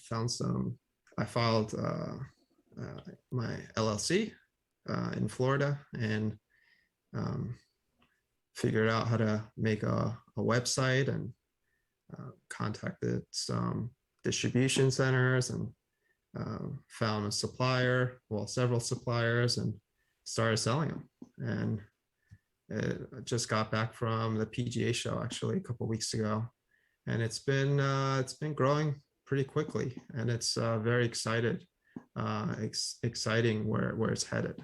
I filed my LLC in Florida, and figured out how to make a website, and contacted some distribution centers, and found several suppliers, and started selling them. And I just got back from the PGA show actually a couple of weeks ago, and it's been growing pretty quickly, and it's very exciting where it's headed.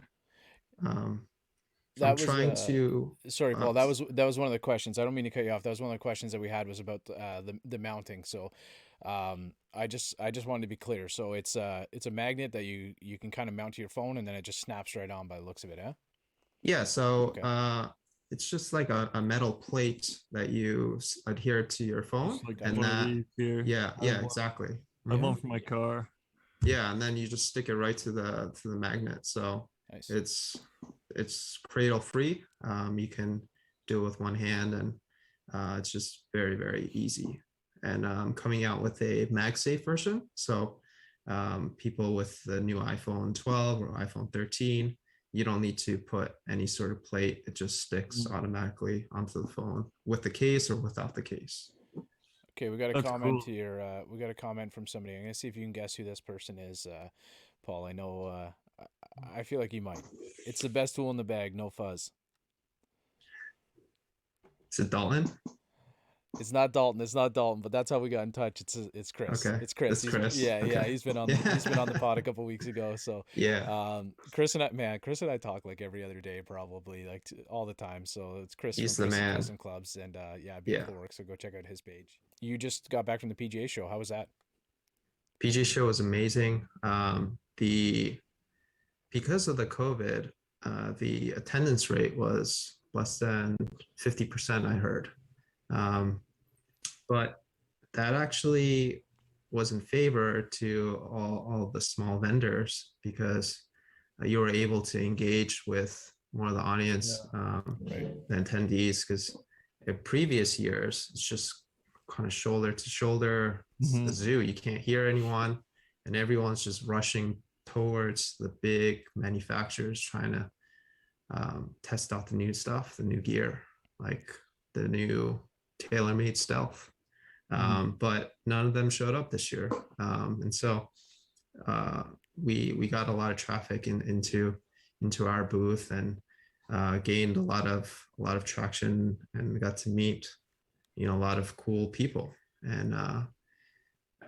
Sorry, Paul. That was one of the questions. I don't mean to cut you off. That was one of the questions that we had, was about the mounting. So, I just wanted to be clear. So it's a magnet that you can kind of mount to your phone, and then it just snaps right on by the looks of it, huh? Yeah. So okay. It's just like a metal plate that you adhere to your phone, like and exactly. I have one for my car. Yeah, and then you just stick it right to the magnet. So nice. It's cradle free. You can do it with one hand, and it's just very, very easy. And I'm coming out with a MagSafe version. So people with the new iPhone 12 or iPhone 13, you don't need to put any sort of plate. It just sticks automatically onto the phone with the case or without the case. Okay, we got a comment here. We got a comment from somebody. I'm gonna see if you can guess who this person is, Paul. I know. I feel like you might. It's the best tool in the bag. No fuzz. Is it Dalton? It's not Dalton, but that's how we got in touch. It's Chris. Okay. It's Chris. Yeah, okay. Yeah. He's been on the pod a couple weeks ago. So yeah. Chris and I talk like every other day, probably like all the time. So it's Chris. He's the man. Chris and Clubs, and beautiful work. So go check out his page. You just got back from the PGA show. How was that? PGA show was amazing. Because of the COVID, the attendance rate was less than 50%, I heard. But that actually was in favor to all of the small vendors, because you were able to engage with more of the audience, the attendees, because in previous years, it's just kind of shoulder to shoulder. It's the zoo. You can't hear anyone, and everyone's just rushing towards the big manufacturers trying to test out the new stuff, the new gear, like the new TaylorMade Stealth. But none of them showed up this year. And so we got a lot of traffic into our booth, and gained a lot of traction, and got to meet, a lot of cool people. And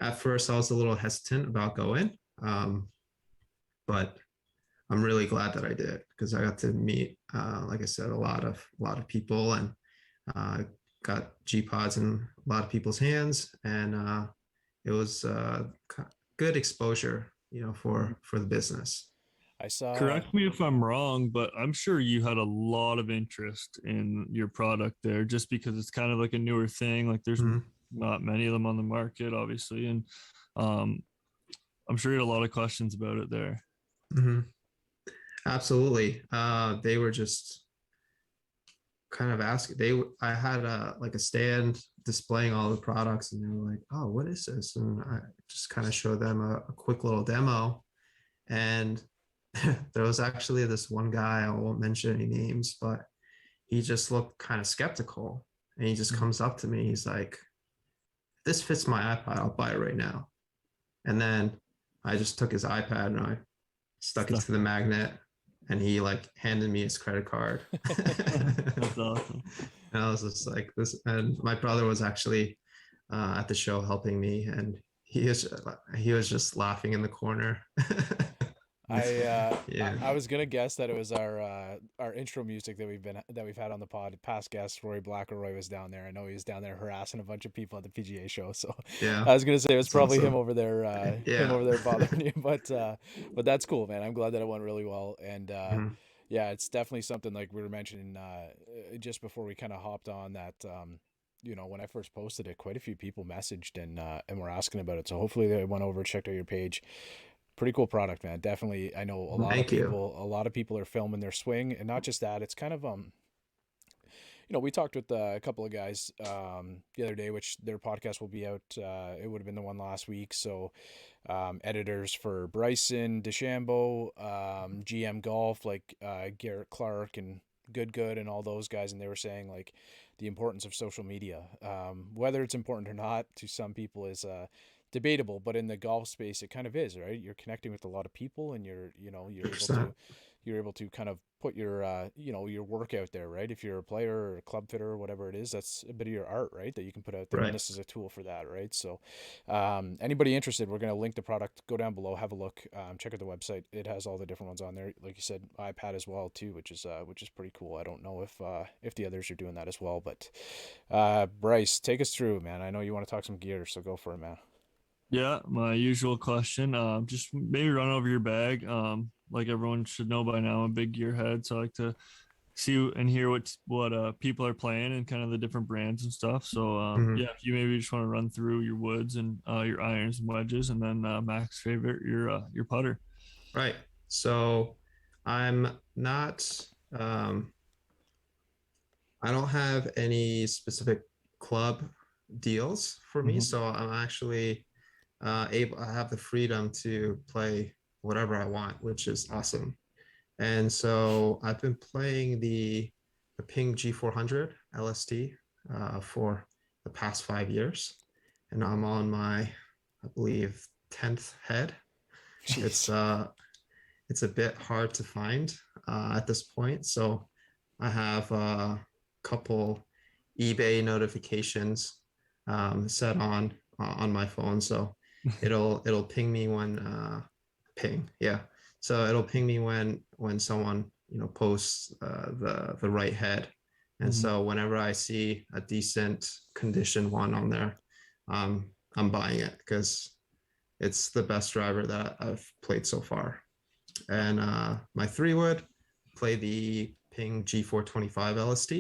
at first I was a little hesitant about going, but I'm really glad that I did, because I got to meet, like I said, a lot of people, and got GPODs in a lot of people's hands, and it was good exposure, for the business. I saw. Correct me if I'm wrong, but I'm sure you had a lot of interest in your product there, just because it's kind of like a newer thing. Like there's not many of them on the market, obviously, and I'm sure you had a lot of questions about it there. Mm-hmm. Absolutely. They were just kind of asking. I had a stand displaying all the products, and they were like, "Oh, what is this?" And I just kind of showed them a quick little demo, and there was actually this one guy. I won't mention any names, but he just looked kind of skeptical, and he just comes up to me. He's like, "This fits my iPad. I'll buy it right now." And then I just took his iPad and I stuck it to the magnet, and he like handed me his credit card. That's awesome. And I was just like this, and my brother was actually at the show helping me, and he was just laughing in the corner. I was gonna guess that it was our intro music that we've had on the pod. Past guest Roy Blackeroy was down there. I know he was down there harassing a bunch of people at the PGA show. So Yeah, I was gonna say it was probably awesome. him over there, him over there bothering you. But that's cool, man. I'm glad that it went really well. And Mhm. yeah, it's definitely something like we were mentioning just before we kind of hopped on that. When I first posted it, quite a few people messaged and were asking about it. So hopefully they went over, checked out your page. Pretty cool product, man. Definitely. I know Thank you. a lot of people are filming their swing, and not just that. It's kind of we talked with a couple of guys the other day, which their podcast will be out. It would have been the one last week. So editors for Bryson DeChambeau, GM Golf, like Garrett Clark and Good and all those guys, and they were saying like the importance of social media. Whether it's important or not to some people is debatable, but in the golf space, it kind of is, right? You're connecting with a lot of people, and you're able to kind of put your your work out there, right? If you're a player or a club fitter or whatever it is, that's a bit of your art, right? That you can put out there, Right. and this is a tool for that, right? So, anybody interested, we're going to link the product. Go down below, have a look, check out the website. It has all the different ones on there, like you said, iPad as well too, which is pretty cool. I don't know if the others are doing that as well, but Bryce, take us through, man. I know you want to talk some gear, so go for it, man. Yeah, my usual question. Just maybe run over your bag. Like everyone should know by now, I'm a big gearhead, so I like to see and hear what people are playing and kind of the different brands and stuff. So Mhm. yeah, if you maybe just want to run through your woods and your irons and wedges, and then Mac's favorite, your putter. Right. So I'm not. Um, I don't have any specific club deals for me, Mm-hmm. so I'm actually able. I have the freedom to play whatever I want, which is awesome. And so I've been playing the Ping G400 LST for the past 5 years, and I'm on my, I believe, 10th head. It's Jeez. uh it's a bit hard to find at this point. So I have a couple eBay notifications set on my phone, so it'll ping me when yeah. So it'll ping me when someone posts the right head, and Mm-hmm. so whenever I see a decent condition one on there, I'm buying it because it's the best driver that I've played so far. And my 3 wood, play the Ping G425 LST.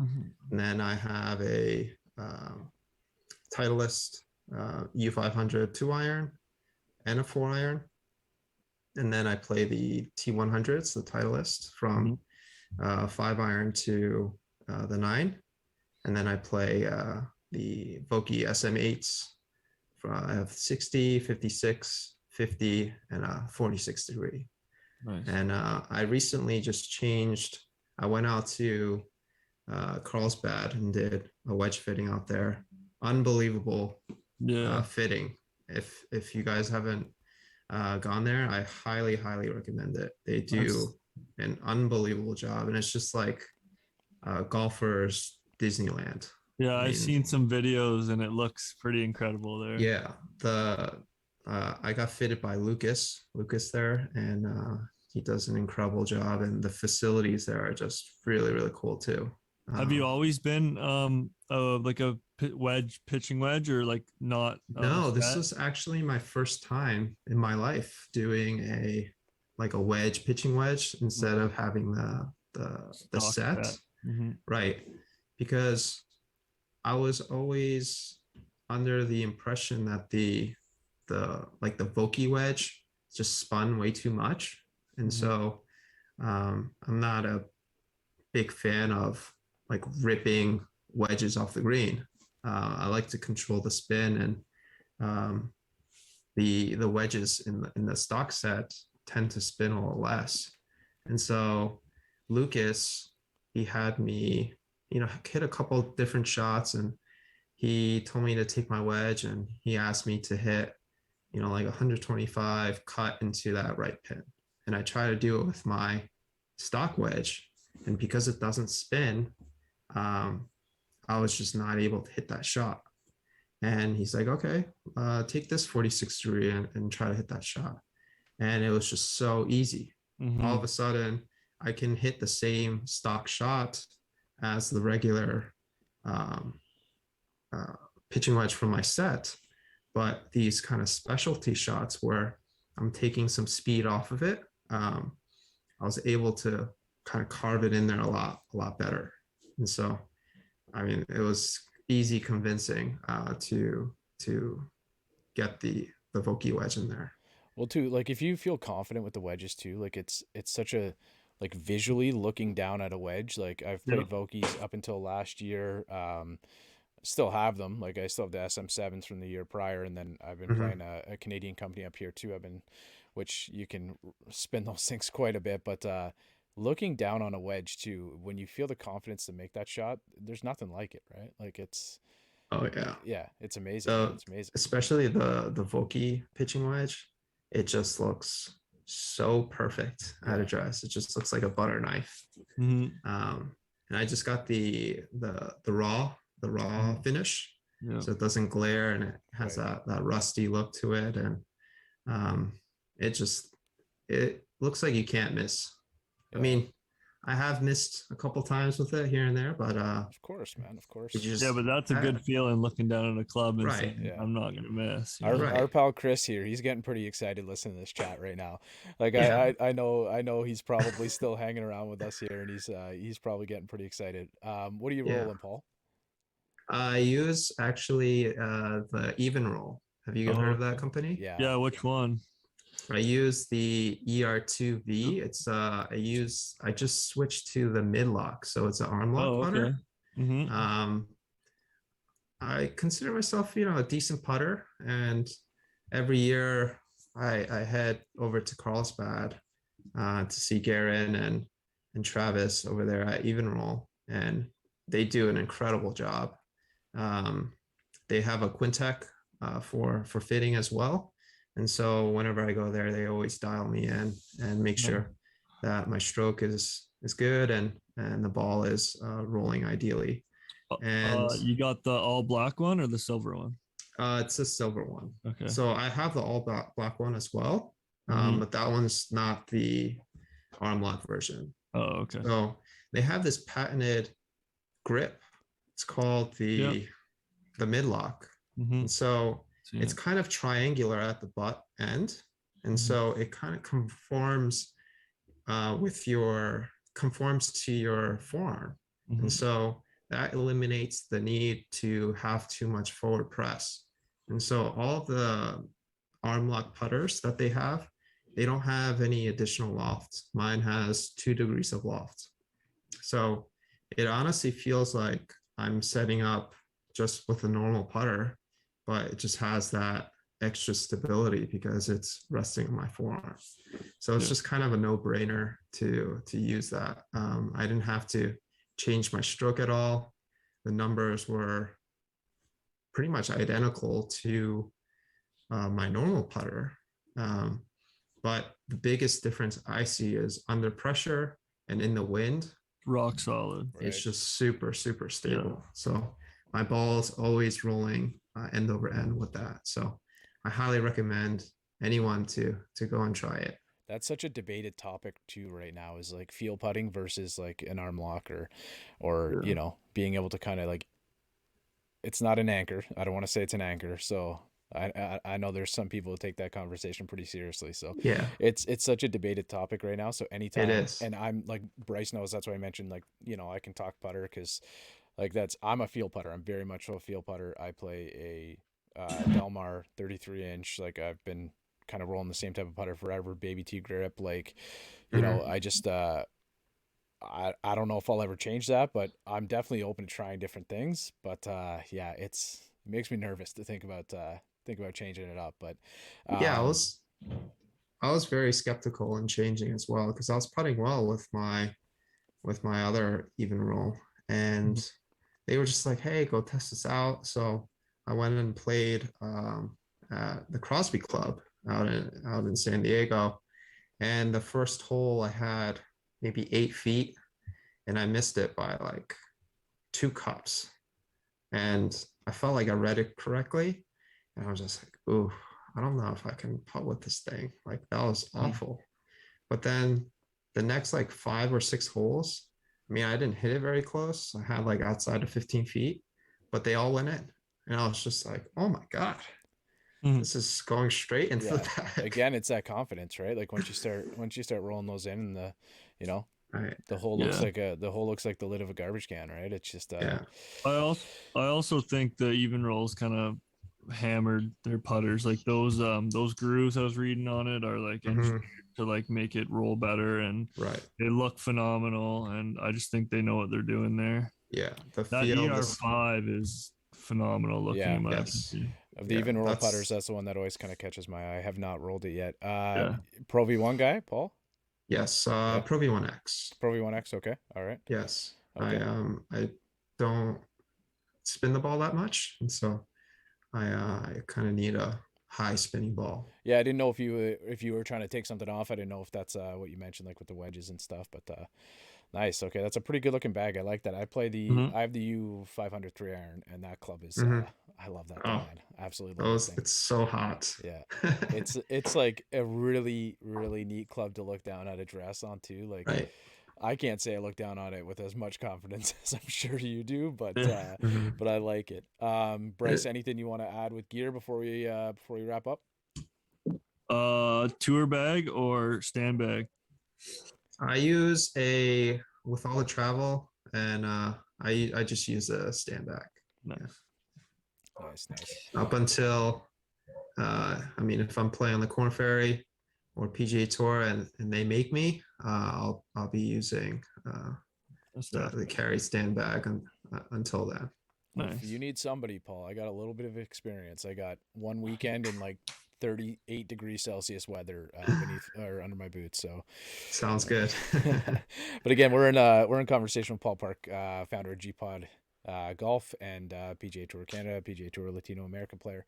Mm-hmm. And then I have a Titleist U500 2 iron and a 4 iron. And then I play the T100s, the Titleist, Mm-hmm. from 5 iron to the 9. And then I play the Vokey SM8s. I have 60, 56, 50, and a 46 degree. Nice. And I recently just changed. I went out to Carlsbad and did a wedge fitting out there. Unbelievable Yeah. fitting. If you guys haven't gone there, I highly recommend it. They do an unbelievable job, and it's just like golfers Yeah, Disneyland. I I've mean, seen some videos and it looks pretty incredible there. yeah, I got fitted by Lucas there, and he does an incredible job, and the facilities there are just really cool too. Have you always been like a pitching wedge, or like not No, this set? is actually my first time in my life doing a wedge, pitching wedge, instead of having the Stock set. set? Mm-hmm. Right, because I was always under the impression that the like the Vokey wedge just spun way too much. And so I'm not a big fan of like ripping wedges off the green. I like to control the spin, and the wedges in the stock set tend to spin a little less. And so Lucas, he had me, hit a couple different shots, and he told me to take my wedge, and he asked me to hit, like 125 cut into that right pin. And I try to do it with my stock wedge. And because it doesn't spin, I was just not able to hit that shot. And he's like, okay, take this 46 degree and try to hit that shot. And it was just so easy. All of a sudden, I can hit the same stock shot as the regular pitching wedge from my set. But these kind of specialty shots where I'm taking some speed off of it, I was able to kind of carve it in there a lot better. And so, I mean, it was easy convincing to get the Vokey wedge in there. Well, too, like if you feel confident with the wedges too, like it's such a, like visually looking down at a wedge. Like I've played Vokeys up until last year. Still have them. Like I still have the SM7s from the year prior, and then I've been playing a Canadian company up here too. Which you can spin those things quite a bit, but looking down on a wedge too, when you feel the confidence to make that shot, there's nothing like it, right? Like it's, oh yeah, it's amazing. It's amazing. Especially the Vokey pitching wedge, it just looks so perfect at address. It just looks like a butter knife. And I just got the raw finish, so it doesn't glare, and it has that rusty look to it, and it looks like you can't miss. I mean, I have missed a couple times with it here and there, but of course, man, of course. But that's a good feeling, looking down at a club and saying, I'm not gonna miss. Our pal Chris here, he's getting pretty excited listening to this chat right now. Like I know he's probably still hanging around with us here, and he's probably getting pretty excited. What are you rolling, Paul? I use actually the Even Roll. Have you heard of that company? Yeah. Which one? I use the ER2V. It's I just switched to the mid lock, so it's an arm lock putter. I consider myself, a decent putter, and every year I head over to Carlsbad to see Garen and Travis over there at Even Roll, and they do an incredible job. They have a Quintec for fitting as well. And so whenever I go there, they always dial me in and make sure that my stroke is good and the ball is rolling ideally. And you got the all black one or the silver one? It's a silver one. Okay. So I have the all black one as well, but that one's not the arm lock version. Oh, okay. So they have this patented grip. It's called the mid lock. And so it's kind of triangular at the butt end, and so it kind of conforms to your forearm, and so that eliminates the need to have too much forward press. And so all the arm lock putters that they have, they don't have any additional loft. Mine has 2 degrees of loft, so it honestly feels like I'm setting up just with a normal putter, but it just has that extra stability because it's resting on my forearm. So it's just kind of a no-brainer to use that. I didn't have to change my stroke at all. The numbers were pretty much identical to my normal putter. But the biggest difference I see is under pressure and in the wind. Rock solid. It's just super, super stable. So my ball's always rolling end over end with that. So I highly recommend anyone to go and try it. That's such a debated topic too right now, is like field putting versus like an arm lock or being able to kind of like, it's not an anchor. I don't want to say it's an anchor. So I know there's some people who take that conversation pretty seriously. So it's such a debated topic right now. So anytime, it is. And I'm like, Bryce knows, that's why I mentioned, like, I can talk putter because Like I'm a field putter. I'm very much a field putter. I play a Delmar 33 inch. Like I've been kind of rolling the same type of putter forever, baby T grip. Like, Mhm. I just I don't know if I'll ever change that, but I'm definitely open to trying different things. But yeah, it makes me nervous to think about changing it up. But Yeah, um, I was very skeptical in changing as well because I was putting well with my other even roll, and they were just like, "Hey, go test this out." So I went and played at the Crosby Club out in San Diego, and the first hole I had maybe 8 feet, and I missed it by like 2 cups, and I felt like I read it correctly, and I was just like, "Ooh, I don't know if I can putt with this thing." Like that was awful. But then the next like 5 or 6 holes, I mean, I didn't hit it very close. I had like outside of 15 feet, but they all went in. And I was just like, oh my God, Mhm. this is going straight into the yeah, bag. again, it's that confidence, right? Like once you start rolling those in, and you know, Right. Yeah. the hole looks like the lid of a garbage can, right? It's just Yeah. I also think the even rolls kind of hammered their putters. Like those grooves I was reading on it are like engineered Hmm. to like make it roll better, and Right. they look phenomenal. And I just think they know what they're doing there. Yeah. The That feel, this, ER5 is phenomenal looking yeah. in my yes. opinion. Of the Yeah. even roll putters, That's, that's the one that always kind of catches my eye. I have not rolled it yet. Yeah. Pro V1 guy, Paul. yes. Yeah, Pro V1X. Pro V1X. Okay, all right. Yes. Okay. I don't spin the ball that much. And so I kind of need a high spinning ball. Yeah, I didn't know if you were trying to take something off. I didn't know if that's what you mentioned, like with the wedges and stuff. But nice. Okay, that's a pretty good looking bag. I like that. Hmm. I have the U 500 3 iron, and that club is Hmm. I love that thing, Oh, man. I absolutely love that those, thing. it's so hot. Yeah, it's like a really neat club to look down at a dress on too. Like Right. I can't say I look down on it with as much confidence as I'm sure you do, Yeah. Mhm. but I like it. Bryce, It- anything you want to add with gear before we wrap up? Tour bag or stand bag? I use a with all the travel, and I just use a stand back. Yeah. Nice. Nice. Up until I mean, if I'm playing on the Corn Ferry or PGA Tour, and they make me, I'll be using A stand the bag. carry stand bag until then. Well, if you Nice. need somebody, Paul, I got a little bit of experience. I got one weekend in like 38 degrees Celsius weather beneath or under my boots. So, Sounds good. but again, we're in conversation with Paul Park, founder of GPOD Golf and PGA Tour Canada, PGA Tour Latino America player.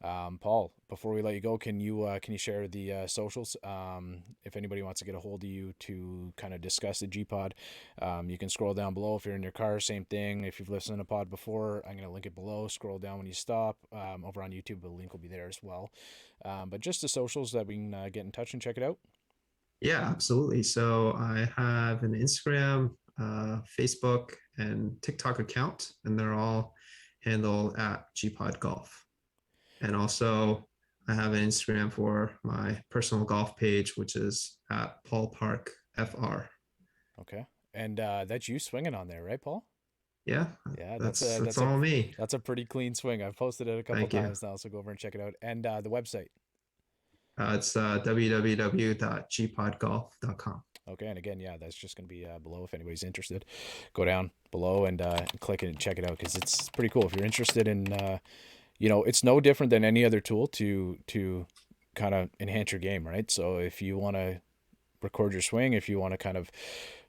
Paul, before we let you go, can you share the socials? If anybody wants to get a hold of you to kind of discuss the GPOD, you can scroll down below if you're in your car. Same thing. If you've listened to pod before, I'm going to link it below. Scroll down when you stop. Over on YouTube, the link will be there as well. But just the socials that we can get in touch and check it out. Yeah, absolutely. So I have an Instagram, Facebook, and TikTok account, and they're all handled at GPOD Golf. And also, I have an Instagram for my personal golf page, which is at Paul Park FR. Okay. And that's you swinging on there, right, Paul? Yeah, Yeah, that's all me. that's a pretty clean swing. I've posted it a couple Thank you. times now, so go over and check it out. And the website. It's www.gpodgolf.com. Okay, and again, yeah, that's just going to be below if anybody's interested. Go down below and click it and check it out because it's pretty cool. If you're interested in, it's no different than any other tool to kind of enhance your game, right? So if you want to record your swing, if you want to kind of,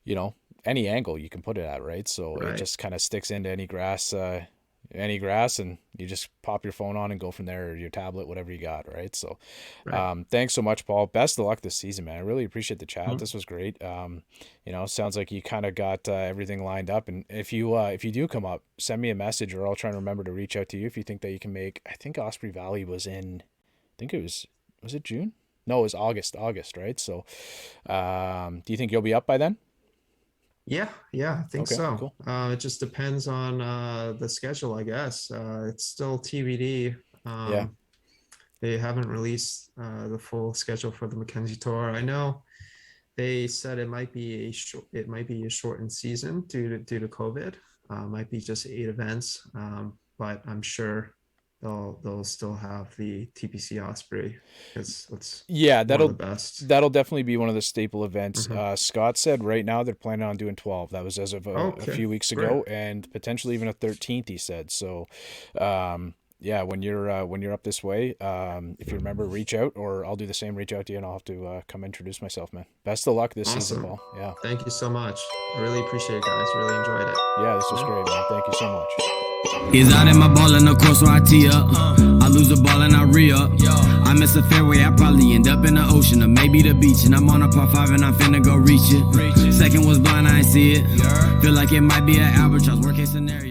you know, any angle you can put it at, right? So it Right, just kind of sticks into any grass, and you just pop your phone on and go from there, or your tablet, whatever you got, right? So, right. thanks so much, Paul. Best of luck this season, man. I really appreciate the chat. Mhm. This was great. Sounds like you kind of got everything lined up. And if you do come up, send me a message, or I'll try and remember to reach out to you if you think that you can make. I think Osprey Valley was in. I think was it June? No, it was August, right? So, do you think you'll be up by then? Yeah, I think Okay, so. cool. It just depends on the schedule, I guess. It's still TBD. Yeah, They haven't released the full schedule for the Mackenzie Tour. I know they said it might be a shortened season due to COVID. Might be just 8 events, but I'm sure they'll still have the TPC Osprey because it's one of the best. That'll definitely be one of the staple events. Scott said right now they're planning on doing 12. That was as of a few weeks ago, and potentially even a 13th. He said so. Yeah, when you're up this way, if you remember, reach out, or I'll do the same. Reach out to you, and I'll have to come introduce myself, man. Best of luck this season, Paul. Yeah. Thank you so much. I really appreciate it, guys. Really enjoyed it. Yeah, this was great, man. Thank you so much. He's out in my ball in the course where I tee up. I lose the ball and I re-up. I miss a fairway, I probably end up in the ocean or maybe the beach. And I'm on a par 5 and I'm finna go reach it. Second was blind, I ain't see it. Feel like it might be an albatross, worst case scenario.